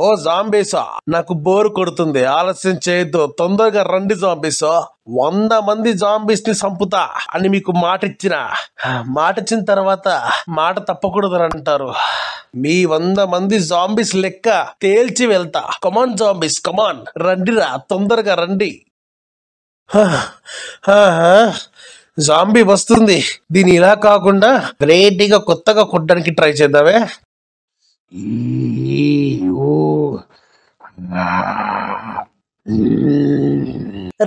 ఓ జాంబీసా, నాకు బోరు కొడుతుంది, ఆలస్యం చేయొద్దు, తొందరగా రండి జాంబీసా. 100 మంది జాంబీస్ ని చంపుతా అని మీకు మాట ఇచ్చిన తర్వాత మాట తప్పకూడదని అంటారు. మీ 100 మంది జాంబీస్ లెక్క తేల్చి వెళ్తా. కమాన్ జాంబీస్, కమాన్, రండిరా, తొందరగా రండి. జాంబీ వస్తుంది. దీని ఇలా కాకుండా వెరైటీగా కొత్తగా కొట్టడానికి ట్రై చేద్దామే.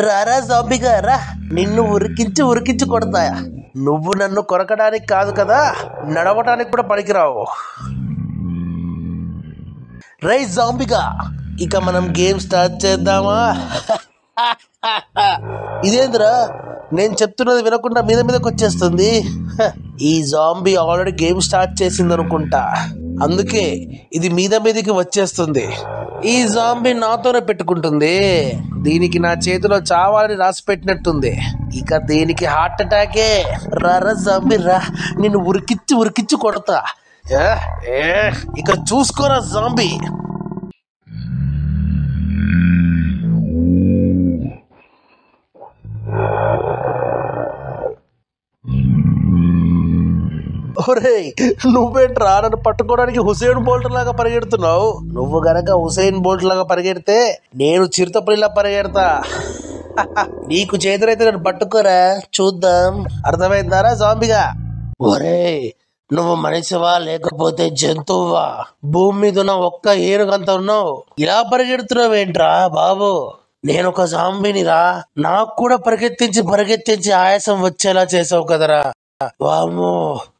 రారా జాంబీగా రా, నిన్ను ఉరికించి కొడతా. నువ్వు నన్ను కొరకడానికి కాదు కదా, నడవటానికి కూడా పనికిరావు. రై జాంబీగా, ఇక మనం గేమ్ స్టార్ట్ చేద్దామా? ఇదేంద్రా, నేను చెప్తున్నది వినకుండా మీదకి వచ్చేస్తుంది. ఈ జాంబీ ఆల్రెడీ గేమ్ స్టార్ట్ చేసింది అనుకుంటా, అందుకే ఇది మీదకి వచ్చేస్తుంది. ఈ జాంబీ నాతోనే పెట్టుకుంటుంది. దీనికి నా చేతిలో చావాలని రాసి పెట్టినట్టుంది. ఇక దీనికి హార్ట్ అటాకే. రా జాంబీ రా, నిన్ను ఉరికిచ్చి కొడతా. ఇక చూసుకోరా జాంబీ. ఒరేయ్, నువ్వేంట్రా నన్ను పట్టుకోవడానికి హుసేన్ బోల్ట్ లాగా పరిగెడుతున్నావు? నువ్వు గనక హుసేన్ బోల్ట్ లాగా పరిగెడితే నేను చిరుతపులిలా పరిగెడతా. నీకు చేతులైతే నన్ను పట్టుకోరా, చూద్దాం. అర్థమైందారా జాంబీగా? ఒరేయ్, నువ్వు మనిషివా లేకపోతే జంతువువా? భూమి మీద ఉన్న ఒక్క ఏనుగంత ఉన్నావు, ఇలా పరిగెడుతున్నావేంట్రా బాబు? నేను ఒక జాంబీనిరా, నాకు కూడా పరిగెత్తించి ఆయాసం వచ్చేలా చేసావు కదరా. వామ్మో,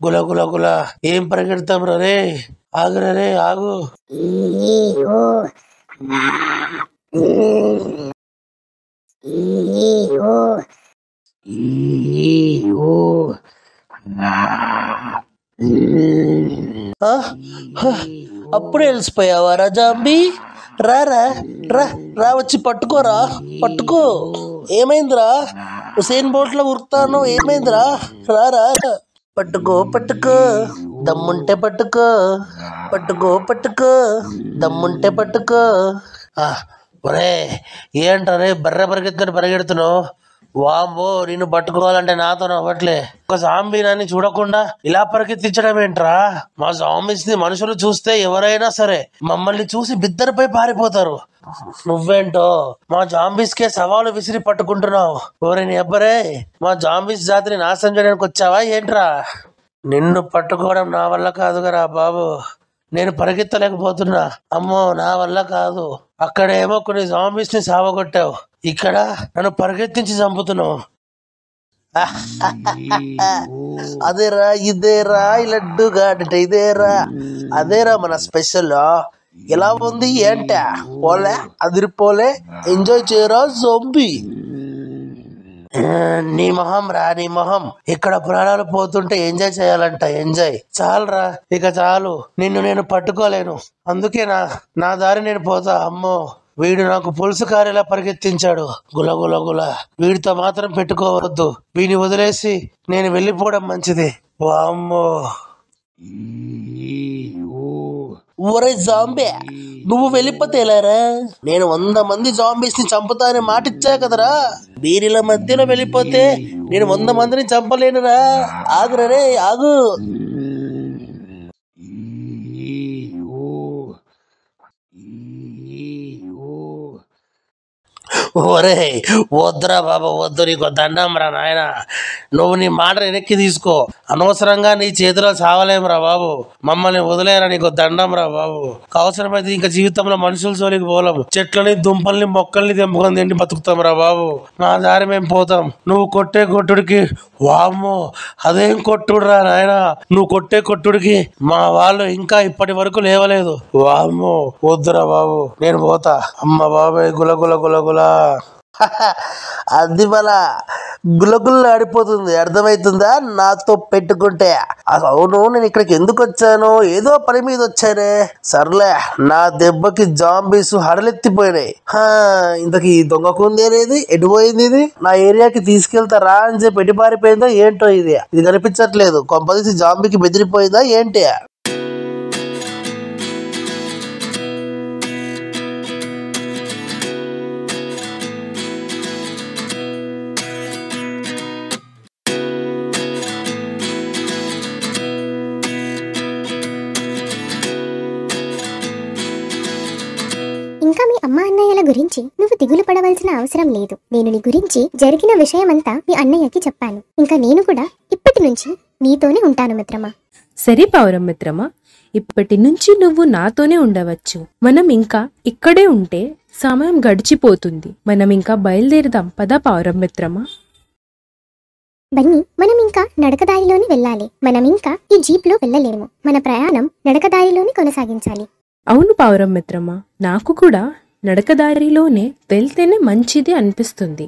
గుల ఏం పరిగెడతాం రే? ఆగురే, ఆగు. అప్పుడే వెళ్ళిపోయావారా జాంబీ? రా వచ్చి పట్టుకో. ఏమైందిరా? హుసేన్ బోట్ లో ఉరుకుతాను, ఏమైందిరా? రా పట్టుకో. దమ్ముంటే పట్టుకో. దమ్ముంటే పట్టుకో. ఒరే, ఏంటరే బర్రె పరిగెడుతున్నావు? వామ్మో, నిన్ను పట్టుకోవాలంటే నాతో అవ్వట్లే. ఒక జాంబీనాన్ని చూడకుండా ఇలా పరిగెత్తించడం ఏంట్రా? మా జాంబీస్ ని మనుషులు చూస్తే ఎవరైనా సరే మమ్మల్ని చూసి బిద్దరిపై పారిపోతారు. నువ్వేంటో మా జాంబీస్ కే సవాలు విసిరి పట్టుకుంటున్నావు. ఓరేని అబ్బరే, మా జాంబీస్ జాతిని నాశనం చేయడానికి వచ్చావా ఏంట్రా? నిన్ను పట్టుకోవడం నా వల్ల కాదుగరా బాబు, నేను పరిగెత్తలేకపోతున్నా. అమ్మో, నా వల్ల కాదు. అక్కడేమో కొన్ని జాంబీస్ ని సావగొట్టావు, ఇక్కడ నన్ను పరిగెత్తించి చంపుతున్నావు. అదేరా, ఇదేరా ఈ లడ్డు గాడట, ఇదేరా అదేరా మన స్పెషల్. ఎలా ఉంది ఏంట? పోలే, అదిరిపోలే, ఎంజాయ్ చేయరా జాంబీ. నీ మొహం, ఇక్కడ ప్రాణాలు పోతుంటే ఎంజాయ్ చేయాలంట. ఎంజాయ్ చాలరా, ఇక చాలు. నిన్ను నేను పట్టుకోలేను, అందుకే నా దారి నేను పోతా. అమ్మో, వీడు నాకు పులుసు కారేలా పరిగెత్తించాడు. గుల వీడితో మాత్రం పెట్టుకోవద్దు. వీడిని వదిలేసి నేను వెళ్ళిపోవడం మంచిది. వామ్మో. ఒరే జాంబీ, నువ్వు వెళ్ళిపోతే ఎలారా? నేను 100 మంది జాంబీస్ ని చంపుతానని మాట ఇచ్చా కదరా. వీరిల మధ్యలో వెళ్ళిపోతే నేను 100 మందిని చంపలేనురా. ఆగురే, ఆగు. ఒరే, వద్దురా బాబా, వద్దు, నీకు దండం రా నాయన. నువ్వు నీ మాట వెనక్కి తీసుకో. అనవసరంగా నీ చేతిలో చావలేమురా బాబు. మమ్మల్ని వదిలేరా, నీకు దండం రా బాబు. అవసరమైతే ఇంకా జీవితంలో మనుషుల జోలికి పోలేము. చెట్లని, దుంపల్ని, మొక్కల్ని తెంపుకొని తిండి బతుకుతాం రా బాబు. మా దారి మేము పోతాం. నువ్వు కొట్టే కొట్టుడికి, వామ్మో అదేం కొట్టుడురా నాయన, నువ్వు కొట్టే కొట్టుడికి మా వాళ్ళు ఇంకా ఇప్పటి వరకు లేవలేదు. వామ్మో, వద్దురా బాబు, నేను పోతా. అమ్మ బాబాయ్, గుల అది మన గులగుల్ల ఆడిపోతుంది, అర్థమవుతుందా నాతో పెట్టుకుంటే. అవును, నేను ఇక్కడికి ఎందుకు వచ్చాను? ఏదో పని మీద వచ్చానే. సర్లే, నా దెబ్బకి జాంబీస్ హడలెత్తిపోయినాయి. ఇంతకీ ఈ దొంగ కుంది అనేది ఎటు పోయింది? ఇది నా ఏరియాకి తీసుకెళ్తారా అని చెప్పి ఎటు పారిపోయిందో ఏంటో. ఇది కనిపించట్లేదు. కొంపదీసి జాంబీకి బెదిరిపోయిందా ఏంటి? ఇంకా మీ అమ్మ అన్నయ్యల గురించి నువ్వు దిగులు పడవలసిన అవసరం లేదు. నేను నీ గురించి జరిగిన విషయమంతా మీ అన్నయ్యకి చెప్పాను. ఇంకా నేను కూడా ఇప్పటి నుంచి నీతోనే ఉంటాను మిత్రమా. సరే పావురం మిత్రమా, ఇప్పటి నుంచి నువ్వు నాతోనే ఉండవచ్చు. మనం ఇంకా ఇక్కడే ఉంటే సమయం గడిచిపోతుంది. మనం ఇంకా బయలుదేరదాం పద పావురం మిత్రమా. బన్నీ, మనం ఇంకా నడకదారిలోని వెళ్ళాలి. మనం ఇంకా ఈ జీప్ లో వెళ్ళలేము. మన ప్రయాణం నడకదారిలోని కొనసాగించాలి. అవును పావురం మిత్రమా, నాకు కూడా నడకదారిలోనే వెళ్తేనే మంచిది అనిపిస్తుంది.